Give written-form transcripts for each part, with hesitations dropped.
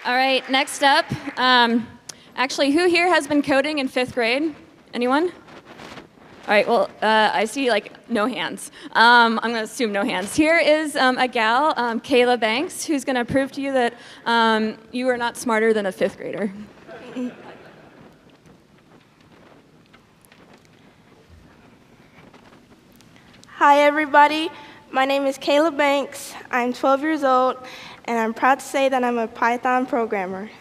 All right, next up, actually, who here has been coding in 5th grade? Anyone? All right, well, I see, no hands. I'm going to assume no hands. Here is a gal, Keila Banks, who's going to prove to you that you are not smarter than a 5th grader. Hi, everybody. My name is Keila Banks. I'm 12 years old, and I'm proud to say that I'm a Python programmer.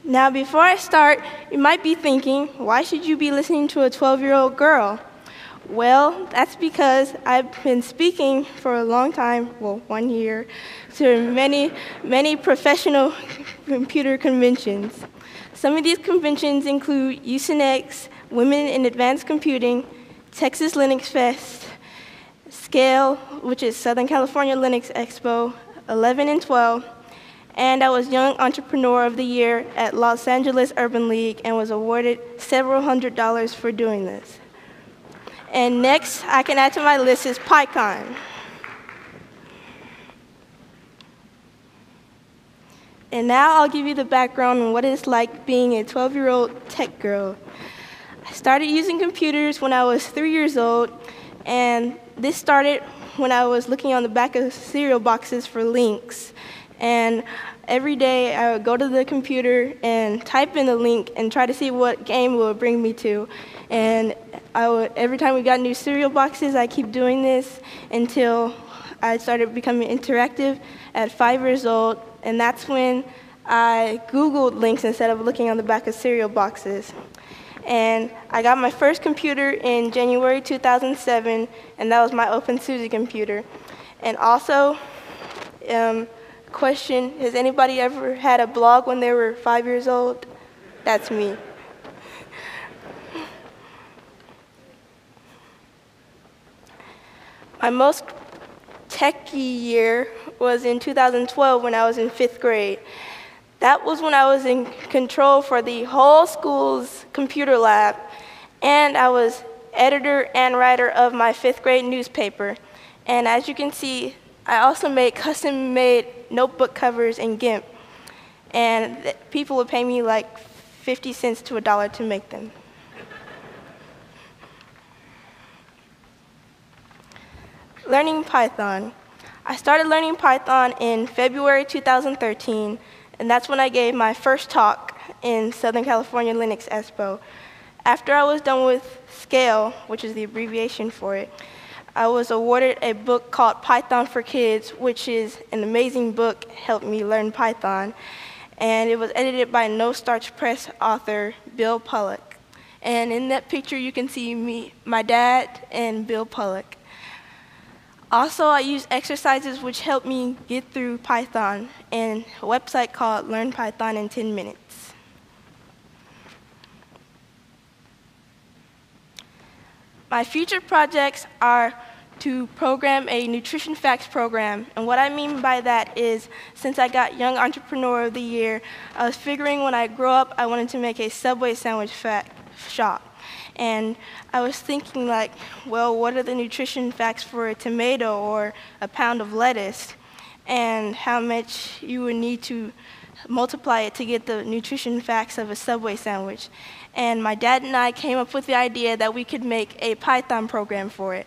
Now, before I start, you might be thinking, why should you be listening to a 12-year-old girl? Well, that's because I've been speaking for a long time, well, 1 year, to many professional computer conventions. Some of these conventions include USENX, Women in Advanced Computing, Texas Linux Fest, Scale, which is Southern California Linux Expo, 11 and 12, and I was Young Entrepreneur of the Year at Los Angeles Urban League and was awarded several $100s for doing this. And next, I can add to my list is pycon. And now I'll give you the background on what it's like being a 12-year-old tech girl. I started using computers when I was 3 years old, and this started when I was looking on the back of cereal boxes for links. And every day I would go to the computer and type in the link and try to see what game it would bring me to. And every time we got new cereal boxes, I keep doing this until I started becoming interactive at 5 years old. And that's when I Googled links instead of looking on the back of cereal boxes. And I got my first computer in January 2007, and that was my OpenSUSE computer. And also, question, has anybody ever had a blog when they were 5 years old? That's me. My most techie year was in 2012 when I was in 5th grade. That was when I was in control for the whole school's computer lab, and I was editor and writer of my 5th grade newspaper. And as you can see, I also made custom-made notebook covers in GIMP, and people would pay me like 50 cents to $1 to make them. Learning Python. I started learning Python in February 2013, and that's when I gave my first talk in Southern California Linux Expo. After I was done with Scale, which is the abbreviation for it, I was awarded a book called Python for Kids, which is an amazing book, helped me learn Python. And it was edited by No Starch Press author Bill Pollock. And in that picture, you can see me, my dad, and Bill Pollock. Also, I use exercises which help me get through Python and a website called Learn Python in 10 Minutes. My future projects are to program a nutrition facts program. And what I mean by that is, since I got Young Entrepreneur of the Year, I was figuring when I grow up, I wanted to make a Subway sandwich shop. And I was thinking like, well, what are the nutrition facts for a tomato or a pound of lettuce? And how much you would need to multiply it to get the nutrition facts of a Subway sandwich. And my dad and I came up with the idea that we could make a Python program for it.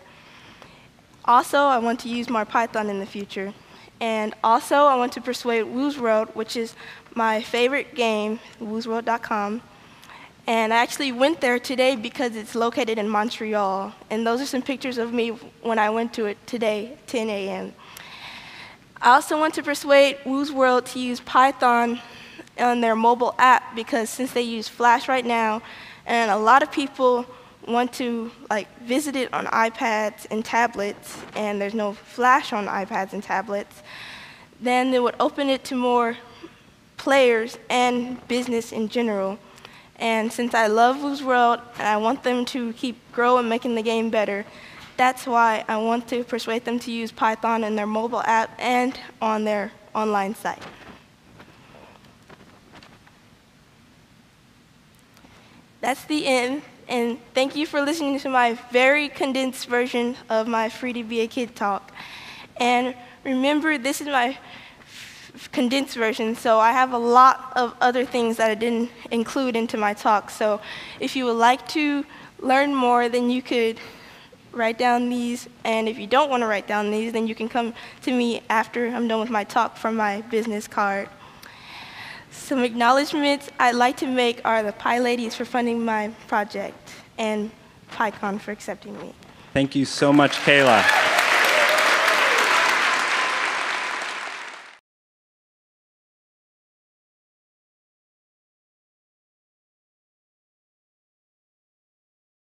Also, I want to use more Python in the future. And also, I want to persuade Woozworld, which is my favorite game, woozworld.com. And I actually went there today because it's located in Montreal. And those are some pictures of me when I went to it today, 10 a.m. I also want to persuade Woozworld to use Python on their mobile app, because since they use Flash right now, and a lot of people want to visit it on iPads and tablets, and there's no Flash on iPads and tablets, then they would open it to more players and business in general. And since I love Woozworld and I want them to keep growing, making the game better, that's why I want to persuade them to use Python in their mobile app and on their online site. that's the end. And thank you for listening to my very condensed version of my Free to Be a Kid talk. And remember, this is my condensed version, so I have a lot of other things that I didn't include into my talk. So if you would like to learn more, then you could write down these. And if you don't want to write down these, then you can come to me after I'm done with my talk for my business card. Some acknowledgments I'd like to make are the Pi Ladies for funding my project and PyCon for accepting me. Thank you so much, Keila.